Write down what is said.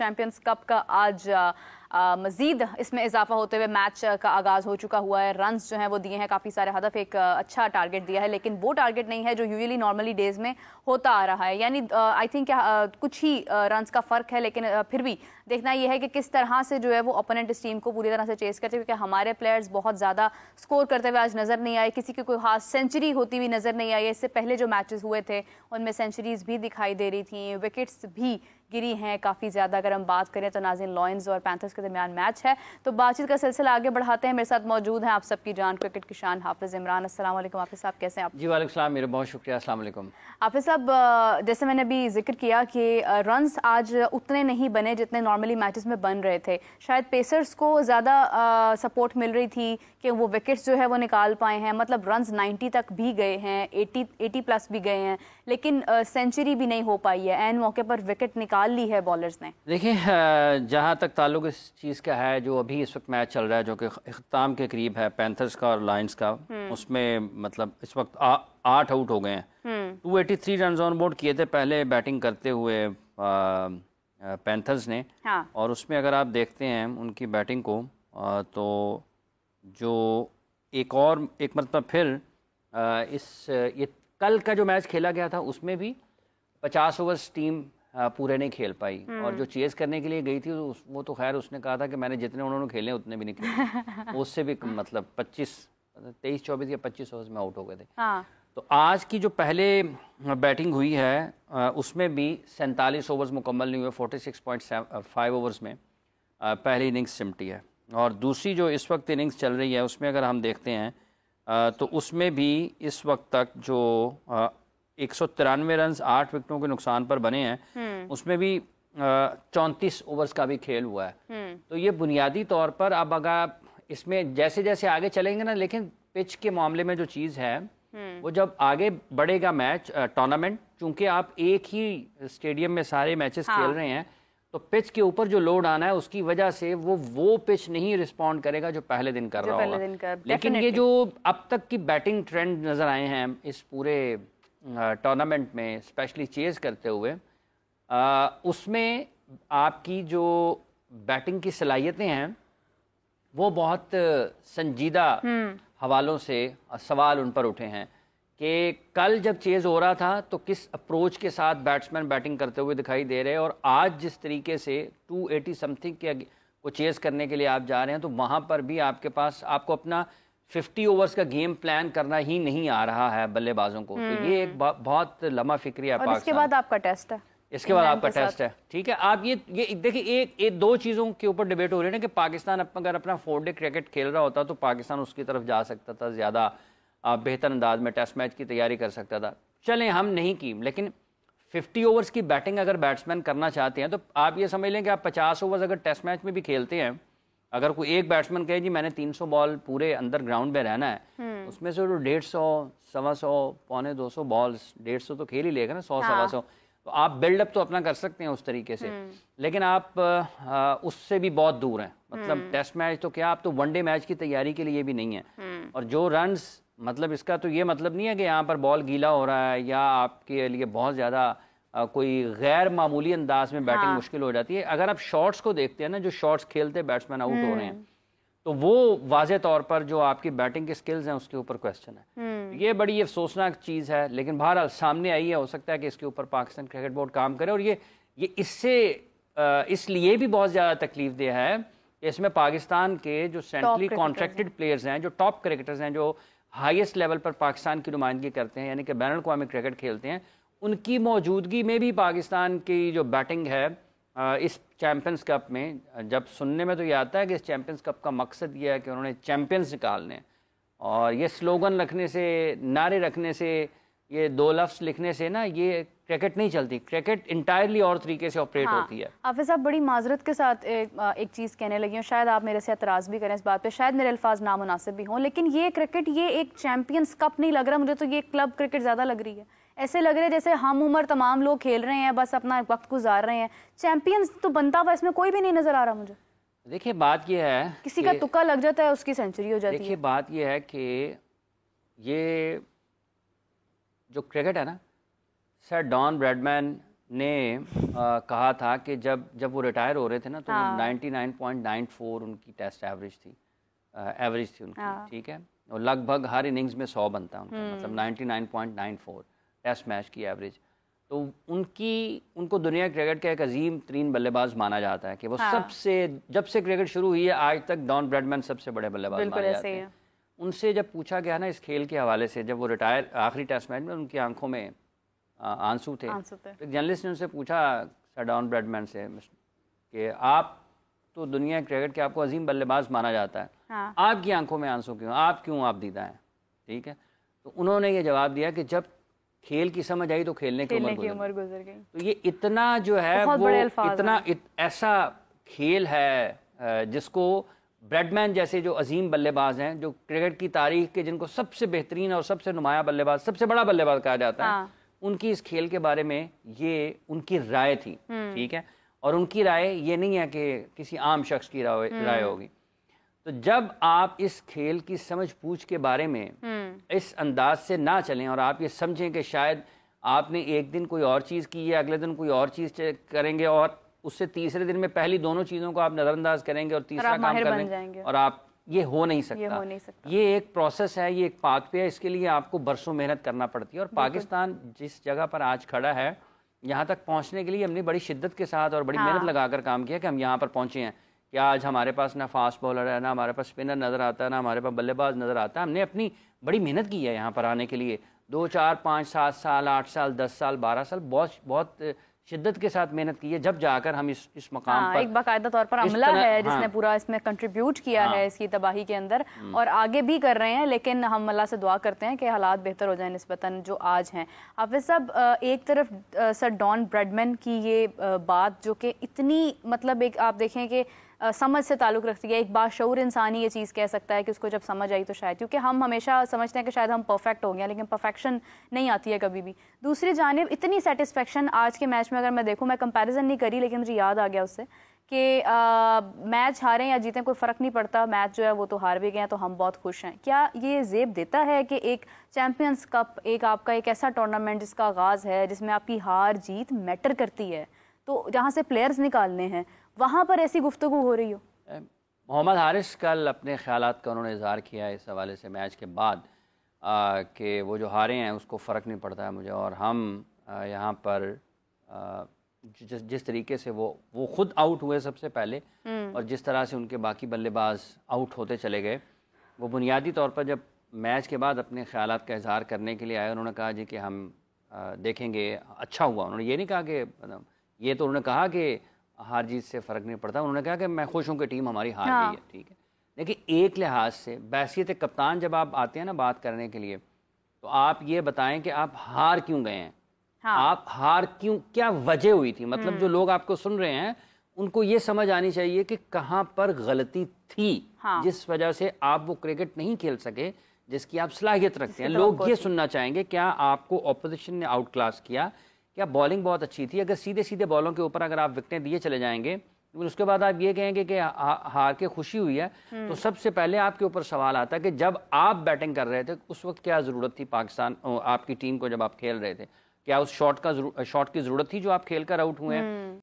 Champions cup का आज मजीद इसमें इजाफा होते हुए मैच का आगाज हो चुका हुआ है। रन्स जो हैं वो दिए हैं, काफ़ी सारे हदफ, एक अच्छा टारगेट दिया है, लेकिन वो टारगेट नहीं है जो यूजुअली नॉर्मली डेज में होता आ रहा है। यानी आई थिंक कुछ ही रन्स का फ़र्क है, लेकिन फिर भी देखना यह है कि किस तरह से जो है वो ओपोनेंट इस टीम को पूरी तरह से चेस करते हैं, क्योंकि हमारे प्लेयर्स बहुत ज़्यादा स्कोर करते हुए आज नज़र नहीं आए। किसी की कोई खास सेंचुरी होती हुई नज़र नहीं आई है। इससे पहले जो मैचेस हुए थे उनमें सेंचुरीज भी दिखाई दे रही थी, विकेट्स भी गिरी हैं काफ़ी ज़्यादा। अगर हम बात करें तो नाज़रीन, लॉयंस और पैंथर्स के दरमियान मैच है। तो बातचीत का सिलसिला आगे बढ़ाते हैं। मेरे साथ मौजूद हैं आप सबकी जान, क्रिकेट की शान हाफिज़ इमरान। अस्सलाम वालेकुम हाफिज़ साहब, कैसे हैं आप? जी वालेकुम सलाम, मेरे बहुत शुक्रिया। अस्सलाम वालेकुम हाफिज़ साहब, जैसे मैंने अभी जिक्र किया कि रन्स आज उतने नहीं बने जितने नॉर्मली मैचेस में बन रहे थे। शायद पेसर्स को ज़्यादा सपोर्ट मिल रही थी कि वो विकेट्स जो है वो निकाल पाए हैं। मतलब रन्स 90 तक भी गए हैं, 80 प्लस भी गए हैं, लेकिन सेंचुरी भी नहीं हो पाई है। एन मौके पर विकेट निकाल ली है बॉलर्स ने। देखिए, जहाँ तक ताल्लुक इस चीज़ का है, जो अभी इस वक्त मैच चल रहा है जो कि इख्तिताम के करीब है, पैंथर्स का और लायंस का, उसमें मतलब इस वक्त 8 आउट हो गए हैं। 283 रन ऑन बोर्ड किए थे पहले बैटिंग करते हुए पैंथर्स ने। हाँ। और उसमें अगर आप देखते हैं उनकी बैटिंग को, तो जो एक मरतबा फिर ये कल का जो मैच खेला गया था उसमें भी 50 ओवर्स टीम पूरे नहीं खेल पाई, और जो चेस करने के लिए गई थी वो तो खैर उसने कहा था कि मैंने जितने उन्होंने खेले उतने भी नहीं खेले। उससे भी मतलब 23-24 या 25 ओवर्स में आउट हो गए थे। हाँ। तो आज की जो पहले बैटिंग हुई है उसमें भी 47 ओवर्स मुकम्मल नहीं हुए, 46.5 ओवर्स में पहली इनिंग्स सिमटी है। और दूसरी जो इस वक्त इनिंग्स चल रही है उसमें अगर हम देखते हैं तो उसमें भी इस वक्त तक जो 193 रन 8 विकेटों के नुकसान पर बने हैं, उसमें भी 34 ओवर्स का भी खेल हुआ है। तो ये बुनियादी तौर पर अब अगर इसमें जैसे जैसे आगे चलेंगे ना, लेकिन पिच के मामले में जो चीज़ है वो जब आगे बढ़ेगा मैच टूर्नामेंट, चूंकि आप एक ही स्टेडियम में सारे मैचेस खेल रहे हैं, तो पिच के ऊपर जो लोड आना है उसकी वजह से वो पिच नहीं रिस्पॉन्ड करेगा जो पहले दिन कर रहा होगा। लेकिन ये जो अब तक की बैटिंग ट्रेंड नज़र आए हैं इस पूरे टूर्नामेंट में, स्पेशली चेज करते हुए, उसमें आपकी जो बैटिंग की सलाहियतें हैं वो बहुत संजीदा हवालों से सवाल उन पर उठे हैं कि कल जब चेज हो रहा था तो किस अप्रोच के साथ बैट्समैन बैटिंग करते हुए दिखाई दे रहे हैं, और आज जिस तरीके से 280 समथिंग के को चेज करने के लिए आप जा रहे हैं, तो वहाँ पर भी आपके पास आपको अपना 50 ओवर्स का गेम प्लान करना ही नहीं आ रहा है बल्लेबाजों को। तो ये एक बहुत लंबा फिक्रिया है। इसके बाद आपका टेस्ट है, इसके बाद आपका टेस्ट है, ठीक है। आप ये देखिए, एक दो चीज़ों के ऊपर डिबेट हो रही है ना कि पाकिस्तान अगर अपना 4 डे क्रिकेट खेल रहा होता तो पाकिस्तान उसकी तरफ जा सकता था, ज़्यादा बेहतर अंदाज में टेस्ट मैच की तैयारी कर सकता था। चलें, हम नहीं की, लेकिन 50 ओवर्स की बैटिंग अगर बैट्समैन करना चाहते हैं तो आप ये समझ लें कि आप 50 ओवर्स अगर टेस्ट मैच में भी खेलते हैं, अगर कोई एक बैट्समैन कहे जी मैंने 300 बॉल पूरे अंदर ग्राउंड में रहना है, उसमें से 150, 125, 250 बॉल्स, 150 तो खेल ही लेगा ना, 100-125। तो आप बिल्डअप तो अपना कर सकते हैं उस तरीके से, लेकिन आप उससे भी बहुत दूर हैं। मतलब टेस्ट मैच तो क्या, आप तो वनडे मैच की तैयारी के लिए भी नहीं है। और जो रन्स, मतलब इसका तो ये मतलब नहीं है कि यहाँ पर बॉल गीला हो रहा है या आपके लिए बहुत ज़्यादा कोई गैर मामूली अंदाज में बैटिंग मुश्किल हो जाती है। अगर आप शॉट्स को देखते हैं ना, जो शॉट्स खेलते बैट्समैन आउट हो रहे हैं, तो वो वाज़े तौर पर जो आपकी बैटिंग के स्किल्स हैं उसके ऊपर क्वेश्चन है। ये बड़ी अफसोसनाक चीज़ है, लेकिन बहरहाल सामने आई है। हो सकता है कि इसके ऊपर पाकिस्तान क्रिकेट बोर्ड काम करे, और ये इससे इसलिए भी बहुत ज़्यादा तकलीफ दे है कि इसमें पाकिस्तान के जो सेंट्रली कॉन्ट्रैक्टेड प्लेयर्स हैं, जो टॉप क्रिकेटर्स हैं, जो हाईएस्ट लेवल पर पाकिस्तान की नुमाइंदगी करते हैं, यानी कि बैनुल अक़वामी क्रिकेट खेलते हैं, उनकी मौजूदगी में भी पाकिस्तान की जो बैटिंग है इस चैम्पियंस कप में, जब सुनने में तो ये आता है कि इस चैम्पियंस कप का मकसद ये है कि उन्होंने चैम्पियंस निकालने, और ये स्लोगन रखने से, नारे रखने से, ये 2 लफ्ज़ लिखने से ना ये क्रिकेट नहीं चलती। क्रिकेट इंटायरली और तरीके से ऑपरेट होती है। हाफिज़ साहब, बड़ी माजरत के साथ एक चीज़ कहने लगी हूँ, शायद आप मेरे से एतराज़ भी करें इस बात पे, शायद मेरे अल्फाज नामुनासिब भी हों, लेकिन ये क्रिकेट, ये एक चैम्पियंस कप नहीं लग रहा मुझे, तो ये क्लब क्रिकेट ज़्यादा लग रही है। ऐसे लग रहे हैं जैसे हम उम्र तमाम लोग खेल रहे हैं, बस अपना वक्त गुजार रहे हैं। चैंपियंस तो बनता हुआ इसमें कोई भी नहीं नजर आ रहा मुझे। देखिए, बात यह है, किसी का तुक्का लग जाता है उसकी सेंचुरी हो जाती है। देखिए, बात यह है कि ये जो क्रिकेट है ना, सर डॉन ब्रैडमैन ने कहा था कि जब वो रिटायर हो रहे थे ना तो 99.94 उनकी टेस्ट एवरेज थी उनकी, ठीक है, और लगभग हर इनिंग्स में 100 बनता है उनका, मतलब 99.94 टेस्ट मैच की एवरेज। तो उनको दुनिया क्रिकेट का एक अजीम तरीन बल्लेबाज माना जाता है कि वो सबसे, जब से क्रिकेट शुरू हुई है आज तक डॉन ब्रैडमैन सबसे बड़े बल्लेबाज माने जाते हैं। उनसे जब पूछा गया ना इस खेल के हवाले से, जब वो रिटायर आखिरी टेस्ट मैच में उनकी आंखों में आंसू थे, तो जर्नलिस्ट ने उनसे पूछा सर डॉन ब्रैडमैन से कि आप तो दुनिया क्रिकेट के आपको अजीम बल्लेबाज माना जाता है, आपकी आंखों में आंसू क्यों, आप दीदा हैं, ठीक है। तो उन्होंने ये जवाब दिया कि जब खेल की समझ आई तो खेलने की उम्र गुजर गई। तो ये इतना जो है वो इतना ऐसा खेल है जिसको ब्रैडमैन जैसे जो अजीम बल्लेबाज हैं, जो क्रिकेट की तारीख के जिनको सबसे बेहतरीन और सबसे नुमाया बल्लेबाज, सबसे बड़ा बल्लेबाज कहा जाता है, उनकी इस खेल के बारे में ये उनकी राय थी, ठीक है। और उनकी राय ये नहीं है कि किसी आम शख्स की राय होगी। तो जब आप इस खेल की समझ बूझ के बारे में इस अंदाज से ना चलें और आप ये समझें कि शायद आपने एक दिन कोई और चीज़ की है, अगले दिन कोई और चीज़ करेंगे और उससे तीसरे दिन में पहली दोनों चीज़ों को आप नज़रअंदाज करेंगे और तीसरा काम कर लेंगे, और आप ये हो नहीं सकता। ये एक प्रोसेस है, ये एक पाथवे है, इसके लिए आपको बरसों मेहनत करना पड़ती है। और पाकिस्तान जिस जगह पर आज खड़ा है, यहाँ तक पहुँचने के लिए हमने बड़ी शिद्दत के साथ और बड़ी मेहनत लगाकर काम किया कि हम यहाँ पर पहुँचे हैं कि आज हमारे पास ना फास्ट बॉलर है, ना हमारे पास स्पिनर नज़र आता है, ना हमारे पास बल्लेबाज नज़र आता है। हमने अपनी बड़ी मेहनत की है यहाँ पर आने के लिए, 2, 4, 5, 7 साल, 8 साल, 10 साल, 12 साल, बहुत शिद्दत के साथ मेहनत की है, जब जाकर हम इस मकाम पर एक बाकायदा तौर पर अमला है जिसने पूरा इसमें कंट्रीब्यूट किया है इसकी तबाही के अंदर, और आगे भी कर रहे हैं। लेकिन हम अल्लाह से दुआ करते हैं कि हालात बेहतर हो जाए निस्बतन जो आज हैं। हाफिज साहब, एक तरफ सर डॉन ब्रैडमैन की ये बात जो कि इतनी मतलब एक आप देखें कि समझ से ताल्लुक़ रखती है, एक बाशऊर इंसान ही ये चीज़ कह सकता है कि उसको जब समझ आई तो शायद, क्योंकि हम हमेशा समझते हैं कि शायद हम परफेक्ट हो गए, लेकिन परफेक्शन नहीं आती है कभी भी। दूसरी जानिब इतनी सेटिस्फेक्शन आज के मैच में, अगर मैं देखूँ, मैं कंपैरिजन नहीं करी लेकिन मुझे याद आ गया उससे कि मैच हारें या जीतें कोई फ़र्क नहीं पड़ता, मैच जो है वो तो हार भी गए हैं तो हम बहुत खुश हैं। क्या ये ज़ेब देता है कि एक चैम्पियंस कप, एक आपका एक ऐसा टूर्नामेंट जिसका आगाज़ है, जिसमें आपकी हार जीत मैटर करती है, तो जहाँ से प्लेयर्स निकालने हैं, वहाँ पर ऐसी गुफ्तगू हो रही हो? मोहम्मद हारिस कल अपने ख्यालात का उन्होंने इजहार किया इस हवाले से मैच के बाद कि वो जो हारे हैं उसको फ़र्क नहीं पड़ता है मुझे, और हम यहाँ पर जिस तरीके से वो खुद आउट हुए सबसे पहले और जिस तरह से उनके बाकी बल्लेबाज आउट होते चले गए, वो बुनियादी तौर पर जब मैच के बाद अपने ख्यालात का इजहार करने के लिए आए, उन्होंने कहा जी कि हम देखेंगे, अच्छा हुआ। उन्होंने ये नहीं कहा कि ये तो उन्होंने कहा कि हार जीत से फ़र्क नहीं पड़ता, उन्होंने कहा कि मैं खुश हूँ कि टीम हमारी हार गई है, ठीक है। लेकिन एक लिहाज से बैसियत कप्तान जब आप आते हैं ना बात करने के लिए, तो आप ये बताएं कि आप हार क्यों गए हैं, आप हार क्यों, क्या वजह हुई थी, मतलब जो लोग आपको सुन रहे हैं उनको ये समझ आनी चाहिए कि कहाँ पर गलती थी जिस वजह से आप वो क्रिकेट नहीं खेल सके जिसकी आप सलाहियत रखते हैं। लोग ये सुनना चाहेंगे क्या आपको ऑपोजिशन ने आउट क्लास किया, क्या बॉलिंग बहुत अच्छी थी। अगर सीधे सीधे बॉलों के ऊपर अगर आप विकेटें दिए चले जाएंगे, तो उसके बाद आप ये कहेंगे कि हार के खुशी हुई है, तो सबसे पहले आपके ऊपर सवाल आता है कि जब आप बैटिंग कर रहे थे उस वक्त क्या ज़रूरत थी पाकिस्तान आपकी टीम को, जब आप खेल रहे थे क्या उस शॉट की ज़रूरत थी जो आप खेल कर आउट हुए हैं।